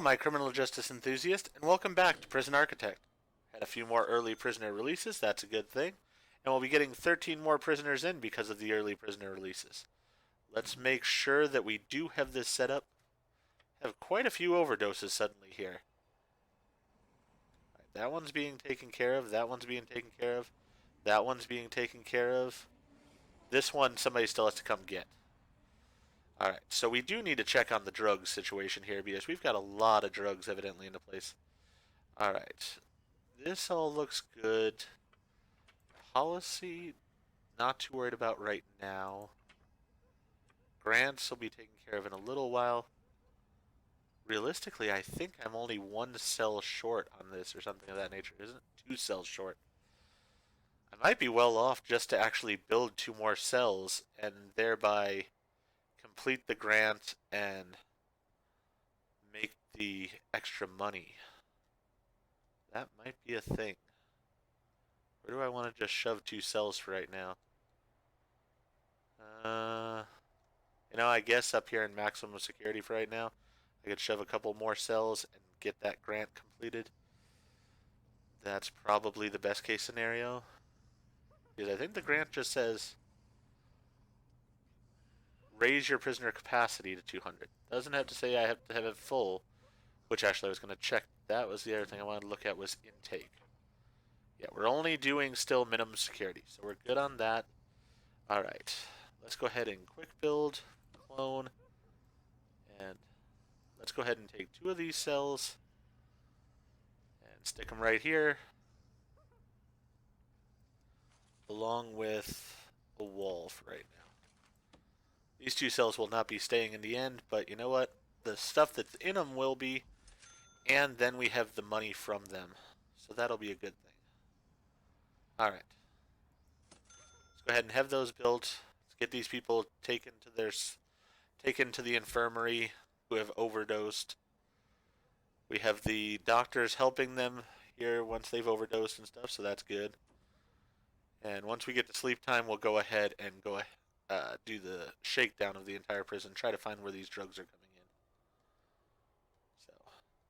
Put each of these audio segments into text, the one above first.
Hello, my criminal justice enthusiast, and welcome back to Prison Architect. Had a few more early prisoner releases, that's a good thing, and we'll be getting 13 more prisoners in because of the early prisoner releases. Let's make sure that we do have this set up. Have quite a few overdoses suddenly here. Right, that one's being taken care of, that one's being taken care of, that one's being taken care of. This one somebody still has to come get. Alright, so we do need to check on the drugs situation here because we've got a lot of drugs evidently into place. Alright, this all looks good. Policy, not too worried about right now. Grants will be taken care of in a little while. Realistically, I think I'm only one cell short on this or something of that nature. Isn't it? 2 cells short. I might be well off just to actually build 2 more cells and thereby complete the grant and make the extra money. That might be a thing. Where do I want to just shove 2 cells for right now? I guess up here in maximum security for right now, I could shove a couple more cells and get that grant completed. That's probably the best case scenario. Because I think the grant just says raise your prisoner capacity to 200. Doesn't have to say I have to have it full, which actually I was going to check. That was the other thing I wanted to look at was intake. Yeah, we're only doing still minimum security, so we're good on that. Alright, let's go ahead and quick build, clone, and let's go ahead and take 2 of these cells and stick them right here, along with a wall for right now. These 2 cells will not be staying in the end, but you know what? The stuff that's in them will be, and then we have the money from them, so that'll be a good thing. Alright. Let's go ahead and have those built. Let's get these people taken to the infirmary who have overdosed. We have the doctors helping them here once they've overdosed and stuff, so that's good. And once we get to sleep time, we'll go ahead and do the shakedown of the entire prison, try to find where these drugs are coming in. So,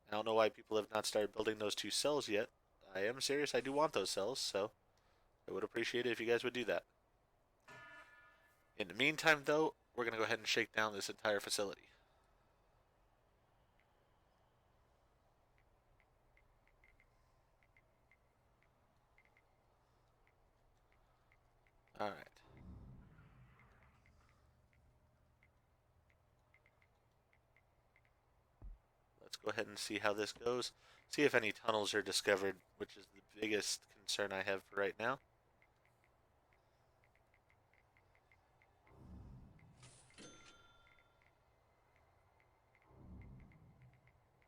I don't know why people have not started building those 2 cells yet. I am serious, I do want those cells, so I would appreciate it if you guys would do that. In the meantime, though, we're going to go ahead and shake down this entire facility. Alright. Let's go ahead and see how this goes. See if any tunnels are discovered, which is the biggest concern I have for right now.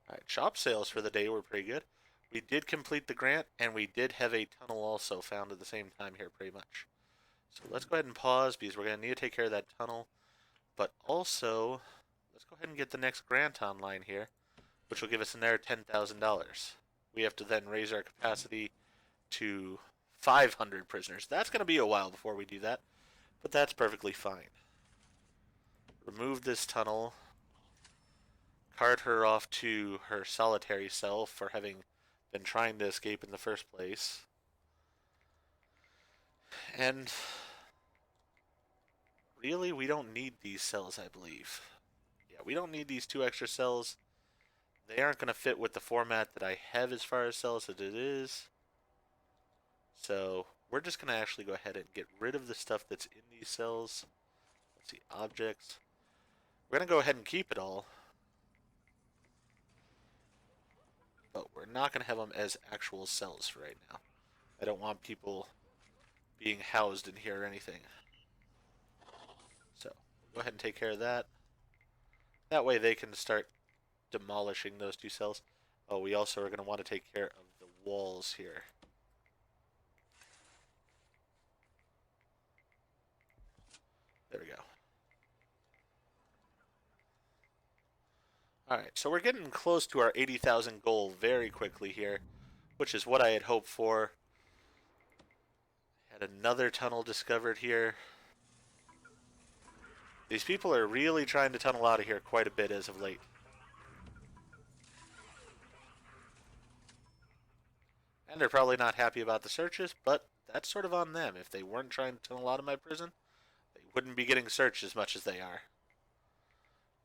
Alright, shop sales for the day were pretty good. We did complete the grant, and we did have a tunnel also found at the same time here, pretty much. So let's go ahead and pause, because we're going to need to take care of that tunnel. But also, let's go ahead and get the next grant online here, which will give us another $10,000. We have to then raise our capacity to 500 prisoners. That's going to be a while before we do that, but that's perfectly fine. Remove this tunnel. Cart her off to her solitary cell for having been trying to escape in the first place. And really, we don't need these cells, I believe. Yeah, we don't need these 2 extra cells. They aren't going to fit with the format that I have as far as cells as it is. So we're just going to actually go ahead and get rid of the stuff that's in these cells. Let's see, objects. We're going to go ahead and keep it all. But we're not going to have them as actual cells for right now. I don't want people being housed in here or anything. So, go ahead and take care of that. That way they can start demolishing those 2 cells. Oh, we also are going to want to take care of the walls here. There we go. Alright, so we're getting close to our 80,000 goal very quickly here, which is what I had hoped for. Had another tunnel discovered here. These people are really trying to tunnel out of here quite a bit as of late. And they're probably not happy about the searches, but that's sort of on them. If they weren't trying to tunnel out of my prison, they wouldn't be getting searched as much as they are.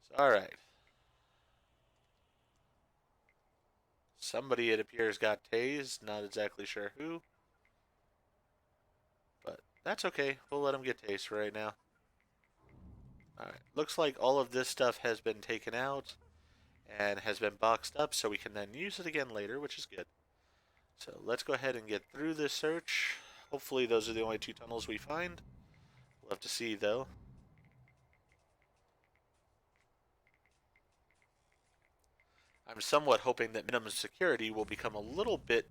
So, alright. Somebody, it appears, got tased. Not exactly sure who. But that's okay. We'll let them get tased for right now. Alright. Looks like all of this stuff has been taken out and has been boxed up, so we can then use it again later, which is good. So let's go ahead and get through this search. Hopefully those are the only two tunnels we find. We'll have to see, though. I'm somewhat hoping that minimum security will become a little bit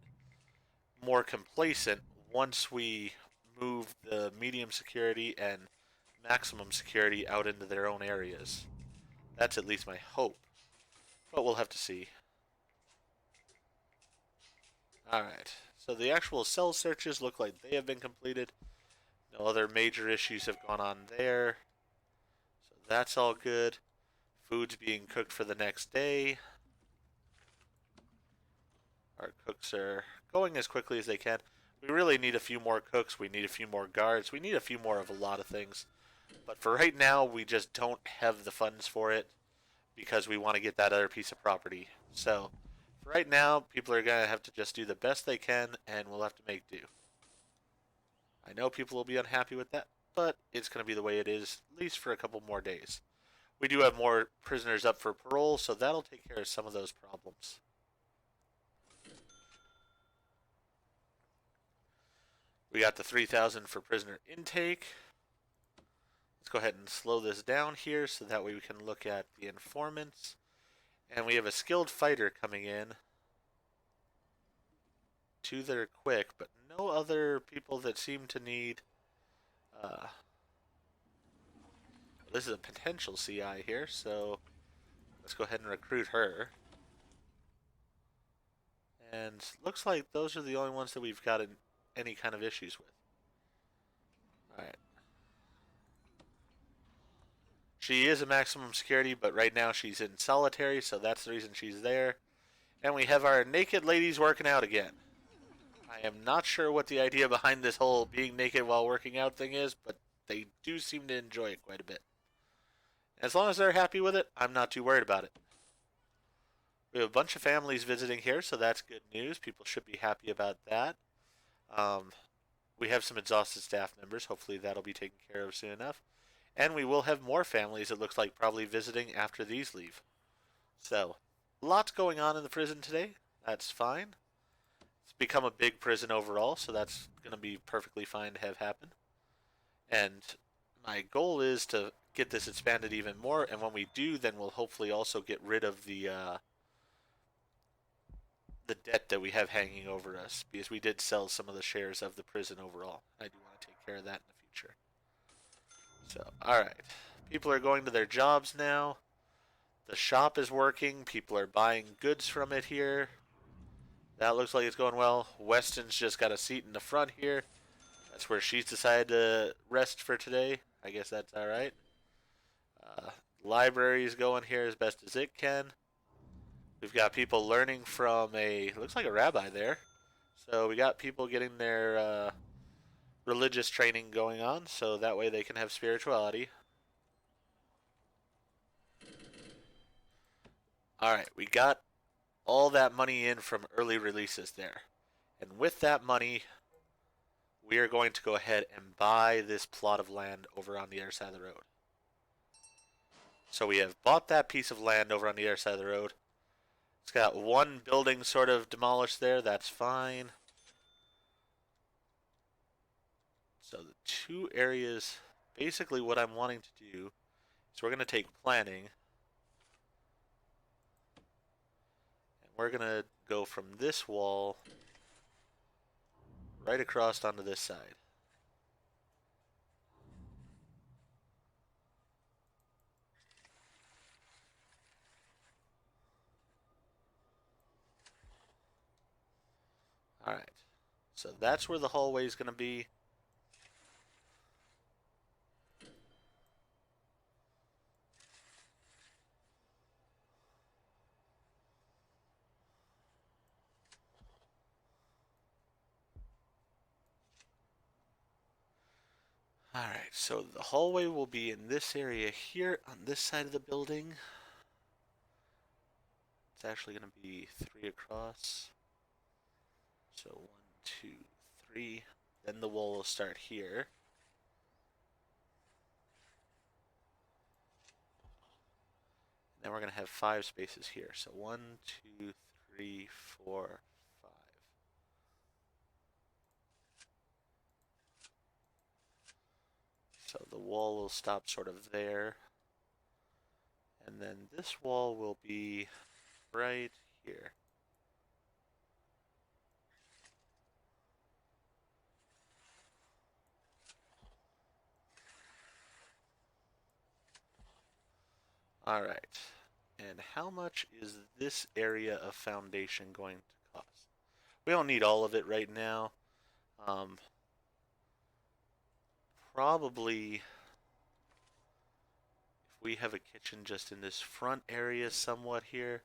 more complacent once we move the medium security and maximum security out into their own areas. That's at least my hope. But we'll have to see. Alright, so the actual cell searches look like they have been completed. No other major issues have gone on there. So that's all good. Food's being cooked for the next day. Our cooks are going as quickly as they can. We really need a few more cooks. We need a few more guards. We need a few more of a lot of things. But for right now, we just don't have the funds for it because we want to get that other piece of property. So for right now, people are going to have to just do the best they can, and we'll have to make do. I know people will be unhappy with that, but it's going to be the way it is, at least for a couple more days. We do have more prisoners up for parole, so that'll take care of some of those problems. We got the 3,000 for prisoner intake. Let's go ahead and slow this down here so that way we can look at the informants. And we have a skilled fighter coming in. Two that are quick, but no other people that seem to need... this is a potential CI here, so let's go ahead and recruit her. And looks like those are the only ones that we've got any kind of issues with. Alright. She is a maximum security, but right now she's in solitary, so that's the reason she's there. And we have our naked ladies working out again. I am not sure what the idea behind this whole being naked while working out thing is, but they do seem to enjoy it quite a bit. As long as they're happy with it, I'm not too worried about it. We have a bunch of families visiting here, so that's good news. People should be happy about that. We have some exhausted staff members. Hopefully that'll be taken care of soon enough. And we will have more families, it looks like, probably visiting after these leave. So, lots going on in the prison today. That's fine. It's become a big prison overall, so that's going to be perfectly fine to have happen. And my goal is to get this expanded even more, and when we do, then we'll hopefully also get rid of the debt that we have hanging over us, because we did sell some of the shares of the prison overall. I do want to take care of that in the future. So, alright. People are going to their jobs now. The shop is working. People are buying goods from it here. That looks like it's going well. Weston's just got a seat in the front here. That's where she's decided to rest for today. I guess that's alright. Library's going here as best as it can. We've got people learning from looks like a rabbi there. So we got people getting their religious training going on, so that way they can have spirituality. Alright, we got all that money in from early releases there. And with that money, we are going to go ahead and buy this plot of land over on the other side of the road. So we have bought that piece of land over on the other side of the road. It's got one building sort of demolished there. That's fine. So the two areas, basically what I'm wanting to do is we're going to take planning. And we're going to go from this wall right across onto this side. Alright. So that's where the hallway is going to be. Alright, so the hallway will be in this area here on this side of the building. It's actually going to be 3 across. So 1, 2, 3. Then the wall will start here. Then we're going to have 5 spaces here. So 1, 2, 3, 4, 5. So the wall will stop sort of there. And then this wall will be right here. Alright. And how much is this area of foundation going to cost? We don't need all of it right now. Um, Probably if we have a kitchen just in this front area somewhat here,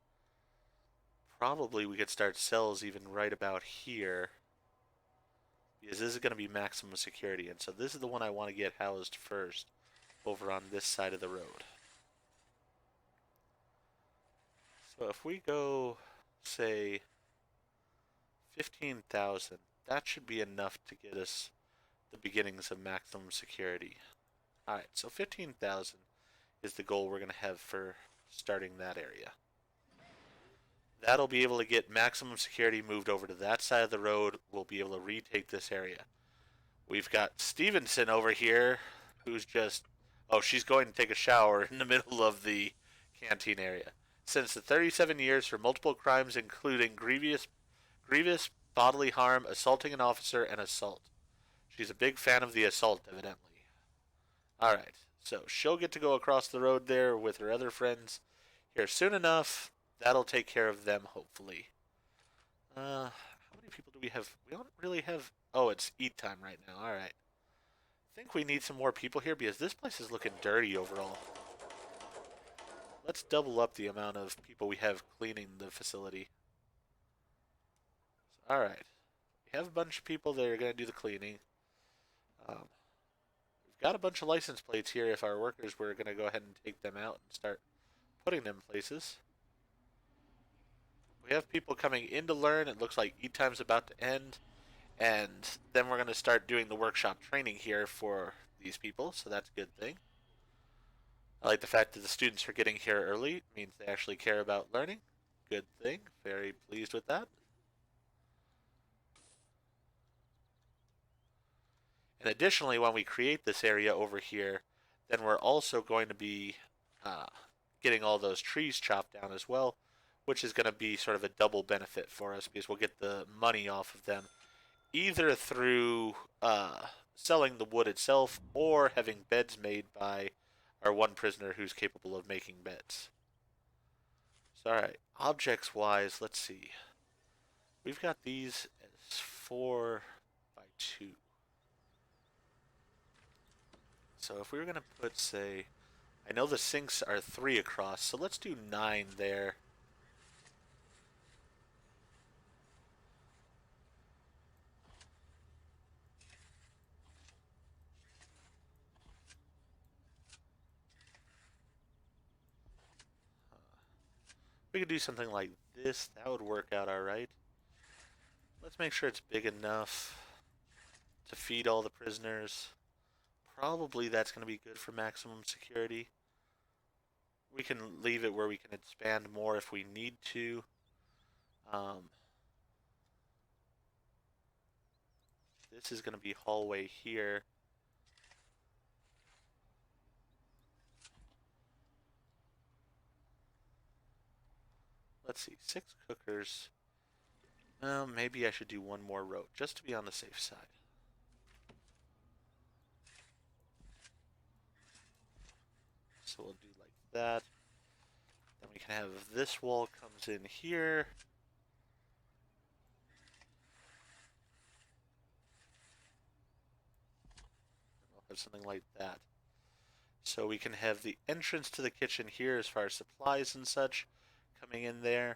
probably we could start cells even right about here. Because this is going to be maximum security. And so this is the one I want to get housed first over on this side of the road. So if we go, say, 15,000, that should be enough to get us the beginnings of maximum security. Alright, so 15,000 is the goal we're going to have for starting that area. That'll be able to get maximum security moved over to that side of the road. We'll be able to retake this area. We've got Stevenson over here, who's just... Oh, she's going to take a shower in the middle of the canteen area. Sentenced to 37 years for multiple crimes, including grievous bodily harm, assaulting an officer, and assault. She's a big fan of the assault, evidently. Alright, so she'll get to go across the road there with her other friends here soon enough. That'll take care of them, hopefully. How many people do we have? We don't really have... Oh, it's eat time right now. Alright. I think we need some more people here because this place is looking dirty overall. Let's double up the amount of people we have cleaning the facility. Alright. We have a bunch of people that are going to do the cleaning. We've got a bunch of license plates here if our workers were going to go ahead and take them out and start putting them places. We have people coming in to learn. It looks like eat time's about to end. And then we're going to start doing the workshop training here for these people, so that's a good thing. I like the fact that the students are getting here early. It means they actually care about learning. Good thing. Very pleased with that. And additionally, when we create this area over here, then we're also going to be getting all those trees chopped down as well, which is going to be sort of a double benefit for us because we'll get the money off of them either through selling the wood itself or having beds made by our one prisoner who's capable of making beds. So, alright, objects wise, let's see. We've got these as 4 by 2. So if we were going to put, say, I know the sinks are 3 across, so let's do 9 there. We could do something like this. That would work out alright. Let's make sure it's big enough to feed all the prisoners. Probably that's going to be good for maximum security. We can leave it where we can expand more if we need to. This is going to be hallway here. Let's see, 6 cookers. Maybe I should do 1 more row, just to be on the safe side. So we'll do like that. Then we can have this wall comes in here. We'll have something like that. So we can have the entrance to the kitchen here as far as supplies and such coming in there.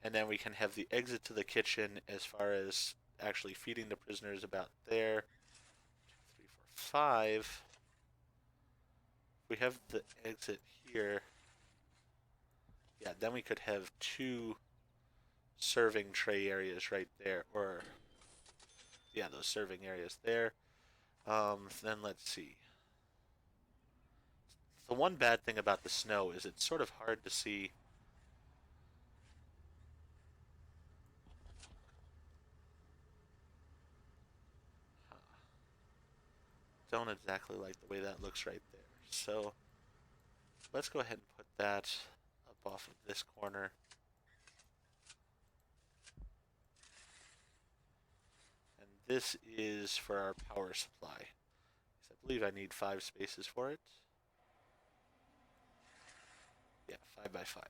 And then we can have the exit to the kitchen as far as actually feeding the prisoners about there. 2, 3, 4, 5. we have the exit here. Yeah, then we could have two serving tray areas right there, or yeah, those serving areas there. Then let's see. The one bad thing about the snow is it's sort of hard to see. Don't exactly like the way that looks right there. So let's go ahead and put that up off of this corner. And this is for our power supply. I believe I need 5 spaces for it. Yeah, 5 by 5.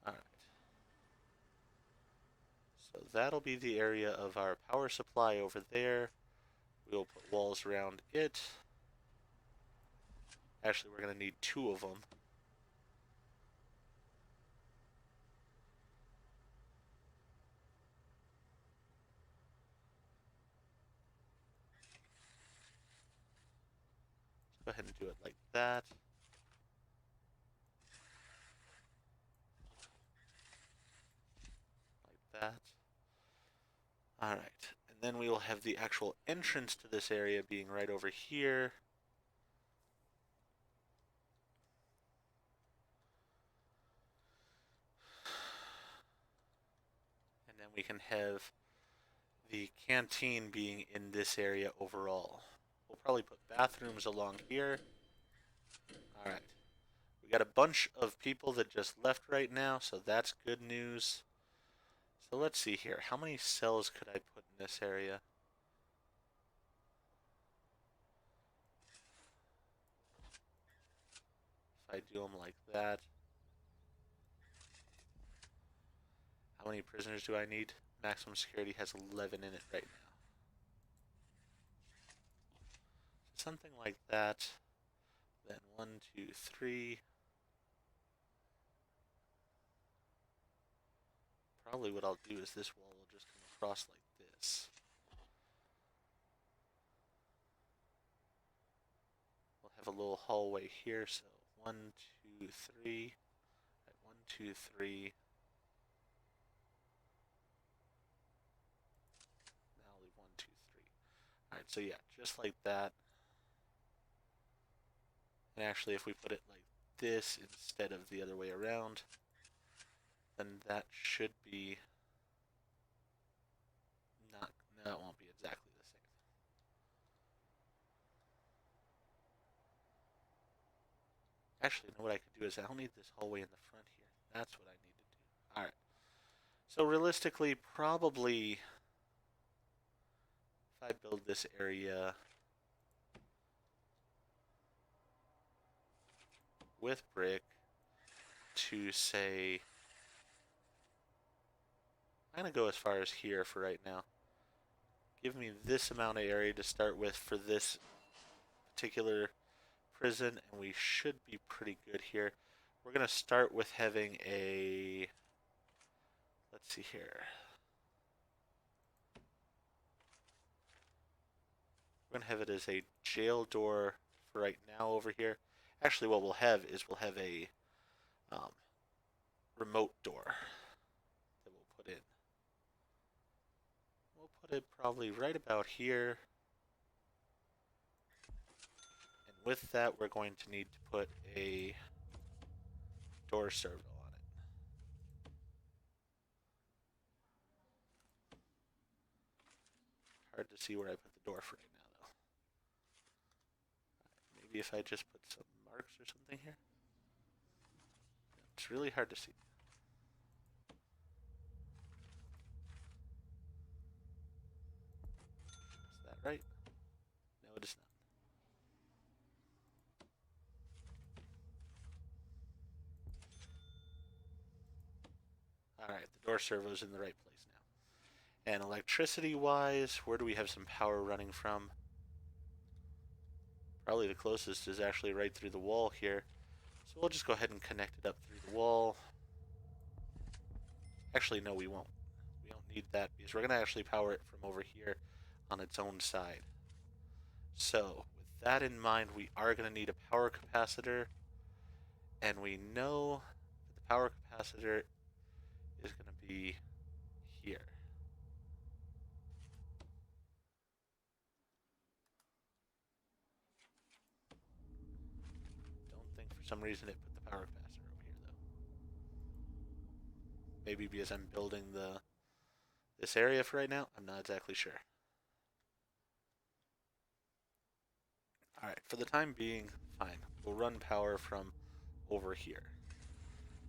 Alright. So that'll be the area of our power supply over there. We'll put walls around it. Actually, we're going to need 2 of them. Go ahead and do it like that. Like that. Alright, and then we will have the actual entrance to this area being right over here. And then we can have the canteen being in this area overall. We'll probably put bathrooms along here. Alright. We got a bunch of people that just left right now, so that's good news. So let's see here. How many cells could I put in this area? If I do them like that. How many prisoners do I need? Maximum security has 11 in it right now. Something like that. Then 1, 2, 3. Probably what I'll do is this wall will just come across like this. We'll have a little hallway here, so 1, 2, 3. 1, 2, 3. Now I'll leave 1, 2, 3. Alright, so yeah, just like that. And actually, if we put it like this instead of the other way around, then that should be not, that won't be exactly the same. Actually, you know what I could do is I'll need this hallway in the front here. That's what I need to do. Alright. So realistically, probably if I build this area with brick to say, I'm going to go as far as here for right now. Give me this amount of area to start with for this particular prison, and we should be pretty good here. We're going to start with having a, let's see here. We're going to have it as a jail door for right now over here. Actually, what we'll have is we'll have a remote door that we'll put in. We'll put it probably right about here. And with that, we're going to need to put a door servo on it. Hard to see where I put the door for right now, though. Maybe if I just put some marks or something here. It's really hard to see. Is that right? No, it is not. Alright, the door servo's in the right place now. And electricity-wise, where do we have some power running from? Probably the closest is actually right through the wall here. So we'll just go ahead and connect it up through the wall. Actually, no, we won't. We don't need that because we're going to actually power it from over here on its own side. So, with that in mind, we are going to need a power capacitor. And we know that the power capacitor is going to be here. Don't think for some reason it put the power capacitor over here, though. Maybe because I'm building this area for right now? I'm not exactly sure. Alright, for the time being, fine. We'll run power from over here.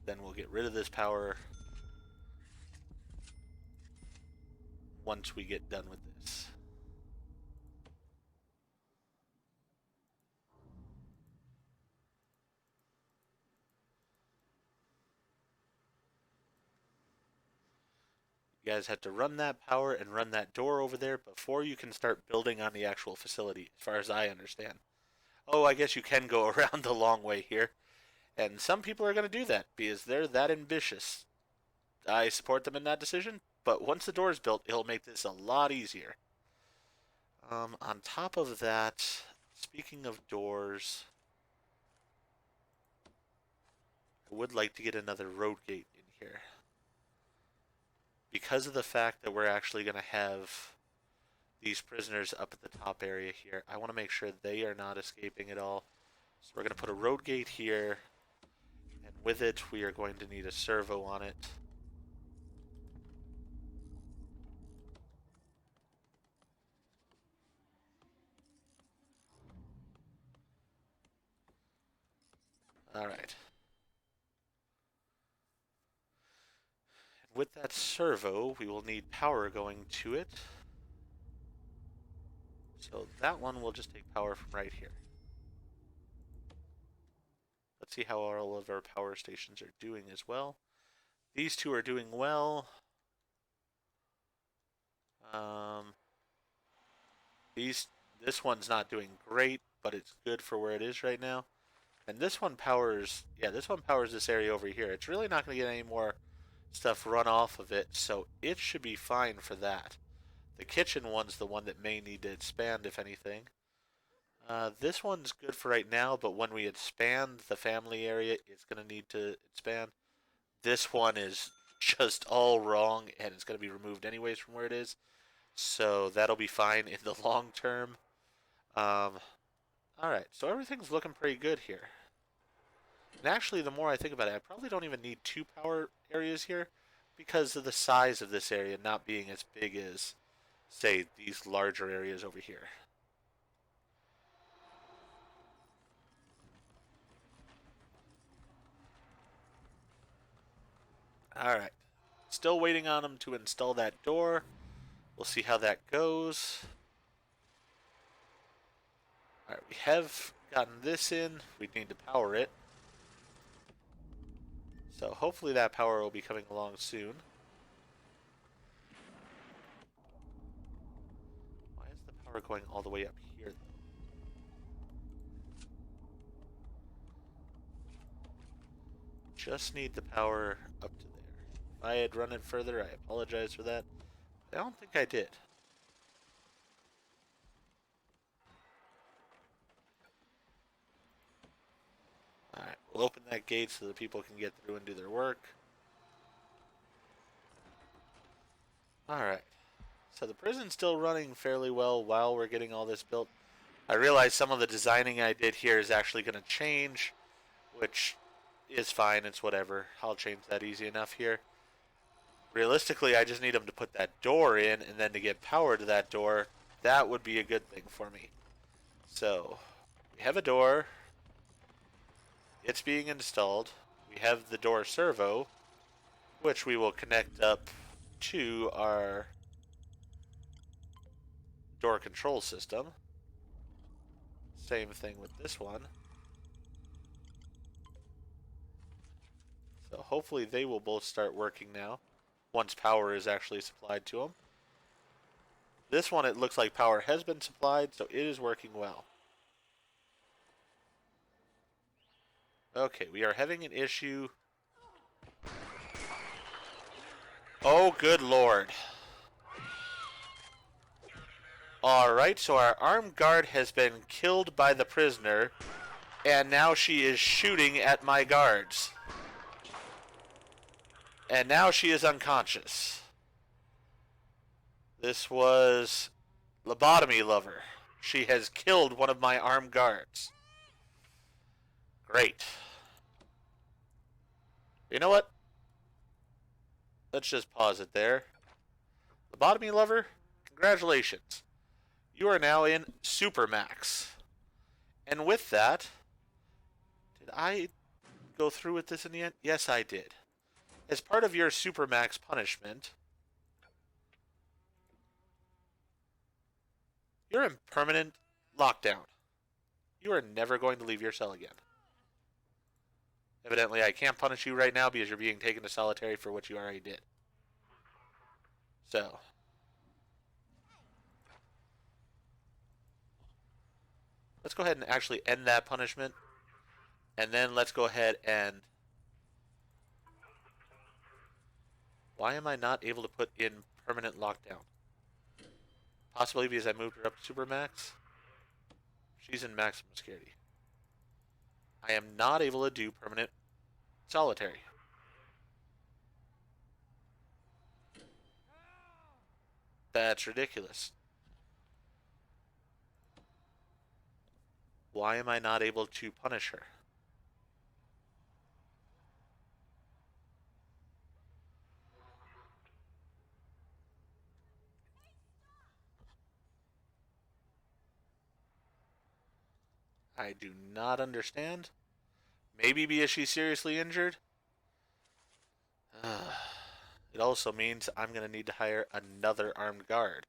Then we'll get rid of this power once we get done with this. You guys have to run that power and run that door over there before you can start building on the actual facility, as far as I understand. Oh, I guess you can go around the long way here. And some people are going to do that because they're that ambitious. I support them in that decision, but once the door is built, it'll make this a lot easier. On top of that, speaking of doors, I would like to get another road gate in here. Because of the fact that we're actually going to have these prisoners up at the top area here, I want to make sure they are not escaping at all. So we're going to put a road gate here, and with it, we are going to need a servo on it. Alright. With that servo, we will need power going to it. So that one will just take power from right here. Let's see how all of our power stations are doing as well. These two are doing well. This one's not doing great, but it's good for where it is right now. And this one powers, this one powers this area over here. It's really not going to get any more stuff run off of it, so it should be fine for that. The kitchen one's the one that may need to expand, if anything. This one's good for right now, but when we expand the family area, it's going to need to expand. This one is just all wrong, and it's going to be removed anyways from where it is. So that'll be fine in the long term. Alright, so everything's looking pretty good here. And actually, the more I think about it, I probably don't even need two power areas here because of the size of this area not being as big as, say, these larger areas over here. Alright. Still waiting on them to install that door. We'll see how that goes. Alright, we have gotten this in. We need to power it. So hopefully that power will be coming along soon. Why is the power going all the way up here? Just need the power up to there. If I had run it further, I apologize for that. I don't think I did. Alright, we'll open that gate so that people can get through and do their work. Alright. So the prison's still running fairly well while we're getting all this built. I realize some of the designing I did here is actually going to change, which is fine. It's whatever. I'll change that easy enough here. Realistically, I just need them to put that door in, and then to get power to that door, that would be a good thing for me. So, we have a door. It's being installed. We have the door servo, which we will connect up to our door control system. Same thing with this one. So hopefully they will both start working now, once power is actually supplied to them. This one, it looks like power has been supplied, so it is working well. Okay, we are having an issue. Oh, good lord. Alright, so our armed guard has been killed by the prisoner, and now she is shooting at my guards. And now she is unconscious. This was Lobotomy Lover. She has killed one of my armed guards. Great. You know what? Let's just pause it there. Lobotomy Lover, congratulations. You are now in Supermax. And with that, did I go through with this in the end? Yes, I did. As part of your Supermax punishment, you're in permanent lockdown. You are never going to leave your cell again. Evidently, I can't punish you right now because you're being taken to solitary for what you already did. So, let's go ahead and actually end that punishment. And then let's go ahead and... Why am I not able to put in permanent lockdown? Possibly because I moved her up to Supermax? She's in maximum security. I am not able to do permanent solitary. That's ridiculous. Why am I not able to punish her? I do not understand. Maybe because she's seriously injured? It also means I'm going to need to hire another armed guard.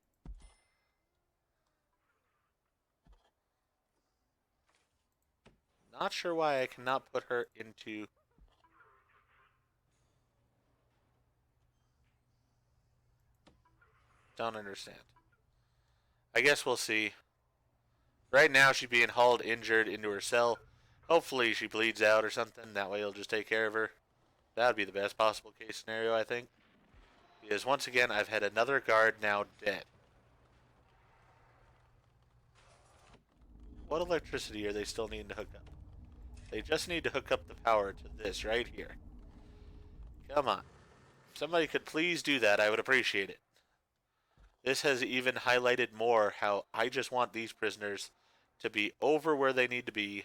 Not sure why I cannot put her into... Don't understand. I guess we'll see. Right now she's being hauled injured into her cell. Hopefully she bleeds out or something. That way he'll just take care of her. That would be the best possible case scenario, I think. Because once again, I've had another guard now dead. What electricity are they still needing to hook up? They just need to hook up the power to this right here. Come on. If somebody could please do that, I would appreciate it. This has even highlighted more how I just want these prisoners to be over where they need to be.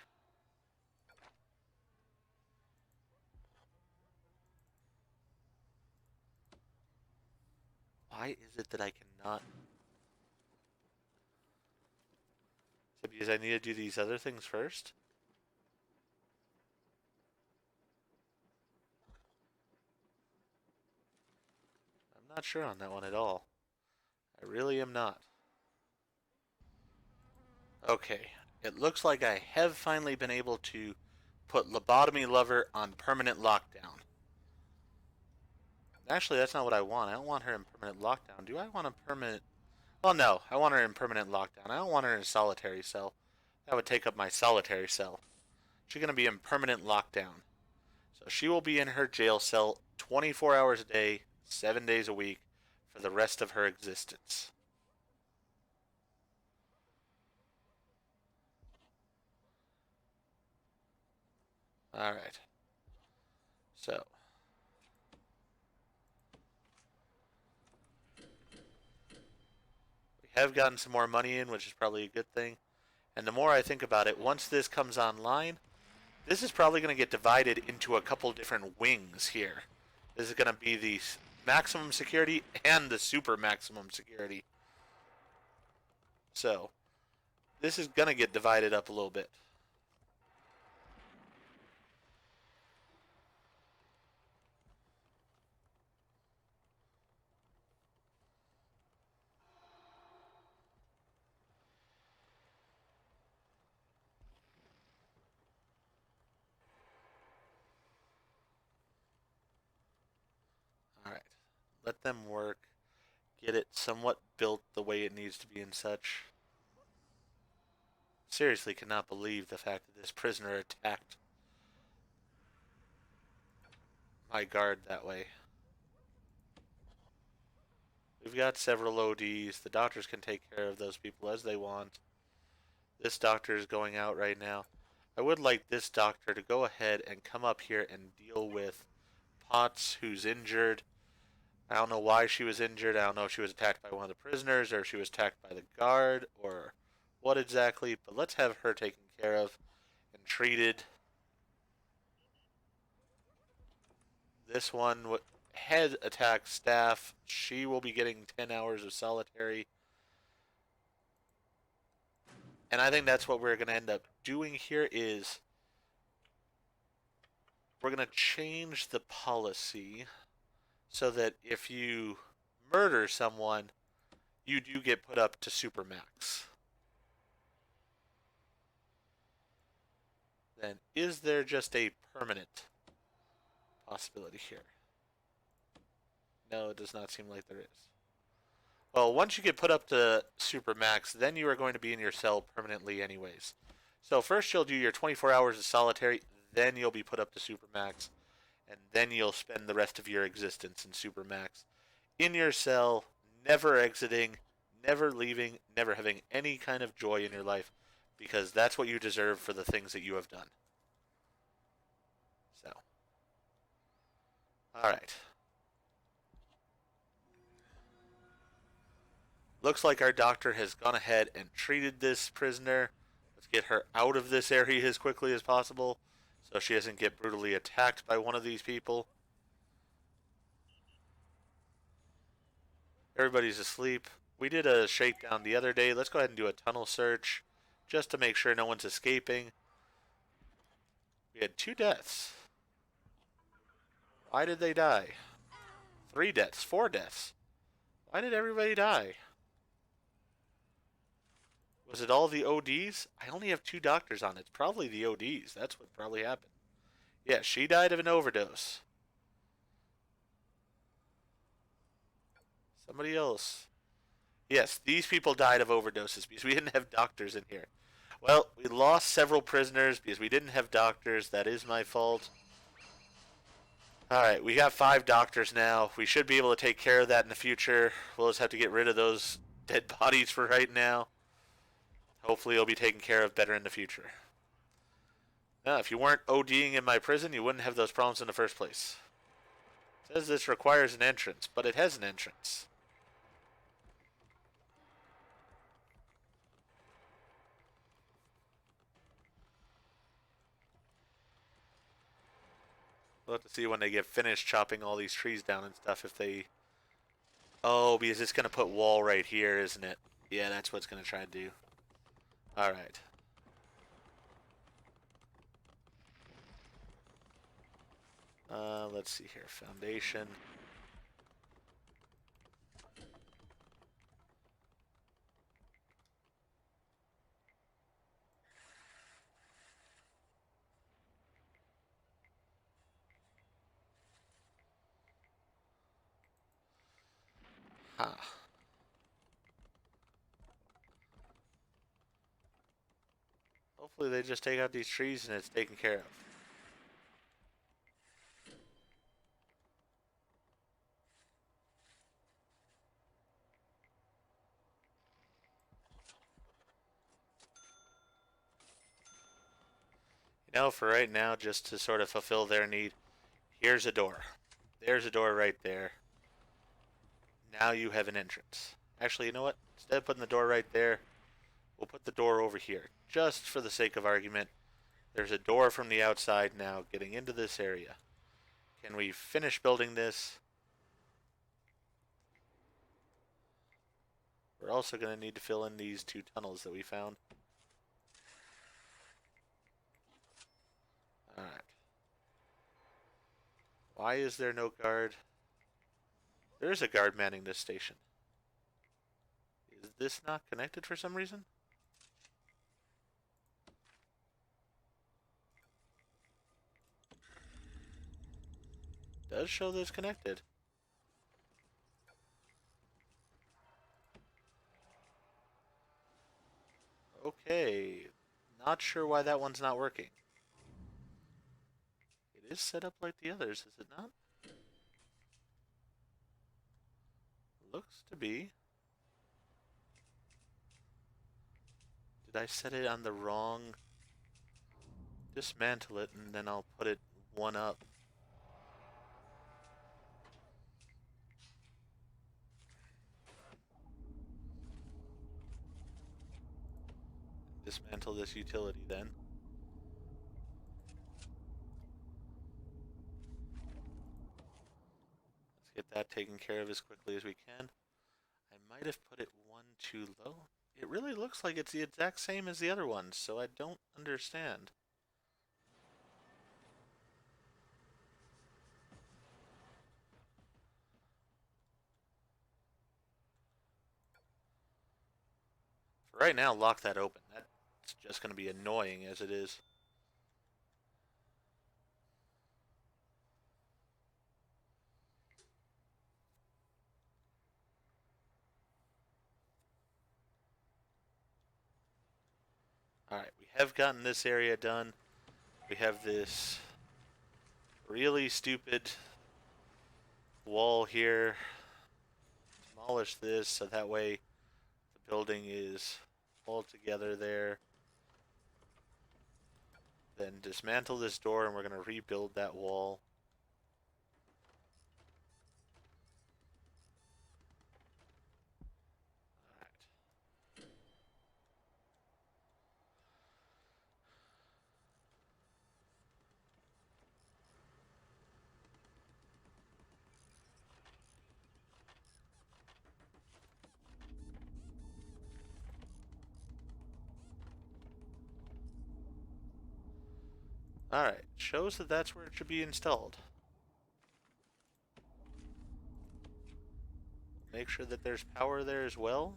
Why is it that I cannot? Is it because I need to do these other things first? I'm not sure on that one at all. I really am not. Okay, it looks like I have finally been able to put Lobotomy Lover on permanent lockdown. Actually, that's not what I want. I don't want her in permanent lockdown. Do I want a permanent... Well, no. I want her in permanent lockdown. I don't want her in a solitary cell. That would take up my solitary cell. She's going to be in permanent lockdown. So she will be in her jail cell 24 hours a day, 7 days a week, for the rest of her existence. Alright. So. We have gotten some more money in, which is probably a good thing. And the more I think about it, once this comes online, this is probably going to get divided into a couple different wings here. This is going to be the maximum security and the super maximum security. So, this is going to get divided up a little bit. Alright. Let them work. Get it somewhat built the way it needs to be and such. Seriously cannot believe the fact that this prisoner attacked my guard that way. We've got several ODs. The doctors can take care of those people as they want. This doctor is going out right now. I would like this doctor to go ahead and come up here and deal with Potts, who's injured. I don't know why she was injured. I don't know if she was attacked by one of the prisoners or if she was attacked by the guard or what exactly, but let's have her taken care of and treated. This one head attack staff. She will be getting 10 hours of solitary. And I think that's what we're going to end up doing here is we're going to change the policy so that if you murder someone, you do get put up to supermax. Then is there just a permanent possibility here? No, it does not seem like there is. Well, once you get put up to supermax, then you are going to be in your cell permanently anyways. So first you'll do your 24 hours of solitary, then you'll be put up to supermax, and then you'll spend the rest of your existence in supermax. In your cell, never exiting, never leaving, never having any kind of joy in your life, because that's what you deserve for the things that you have done. So, alright. Looks like our doctor has gone ahead and treated this prisoner. Let's get her out of this area as quickly as possible so she doesn't get brutally attacked by one of these people. Everybody's asleep. We did a shakedown the other day. Let's go ahead and do a tunnel search just to make sure no one's escaping. We had 2 deaths. Why did they die? 3 deaths, 4 deaths. Why did everybody die? Was it all the ODs? I only have 2 doctors on it. It's probably the ODs. That's what probably happened. Yeah, she died of an overdose. Somebody else. Yes, these people died of overdoses because we didn't have doctors in here. Well, we lost several prisoners because we didn't have doctors. That is my fault. Alright, we got 5 doctors now. We should be able to take care of that in the future. We'll just have to get rid of those dead bodies for right now. Hopefully it'll be taken care of better in the future. Now, if you weren't ODing in my prison, you wouldn't have those problems in the first place. It says this requires an entrance, but it has an entrance. We'll have to see when they get finished chopping all these trees down and stuff if they... Oh, because it's going to put wall right here, isn't it? Yeah, that's what it's going to try to do. Alright. Let's see here. Foundation. Huh. Hopefully they just take out these trees and it's taken care of. You know, for right now, just to sort of fulfill their need, here's a door. There's a door right there. Now you have an entrance. Actually, you know what? Instead of putting the door right there, we'll put the door over here. Just for the sake of argument, there's a door from the outside now getting into this area. Can we finish building this? We're also going to need to fill in these 2 tunnels that we found. Alright. Why is there no guard? There is a guard manning this station. Is this not connected for some reason? It does show that it's connected. Okay. Not sure why that one's not working. It is set up like the others, is it not? Looks to be. Did I set it on the wrong? Dismantle it and then I'll put it one up. Dismantle this utility then. Let's get that taken care of as quickly as we can. I might have put it one too low. It really looks like it's the exact same as the other ones, so I don't understand. For right now, lock that open. That's just going to be annoying as it is. Alright, we have gotten this area done. We have this really stupid wall here. Demolish this so that way the building is all together there. Then dismantle this door and we're going to rebuild that wall. Alright, shows that that's where it should be installed. Make sure that there's power there as well.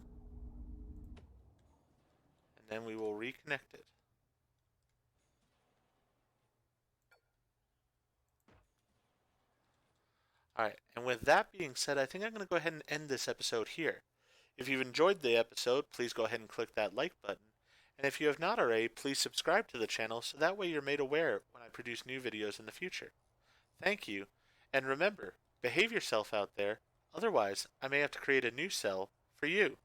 And then we will reconnect it. Alright, and with that being said, I think I'm going to go ahead and end this episode here. If you've enjoyed the episode, please go ahead and click that like button. And if you have not already, please subscribe to the channel so that way you're made aware when I produce new videos in the future. Thank you, and remember, behave yourself out there, otherwise I may have to create a new cell for you.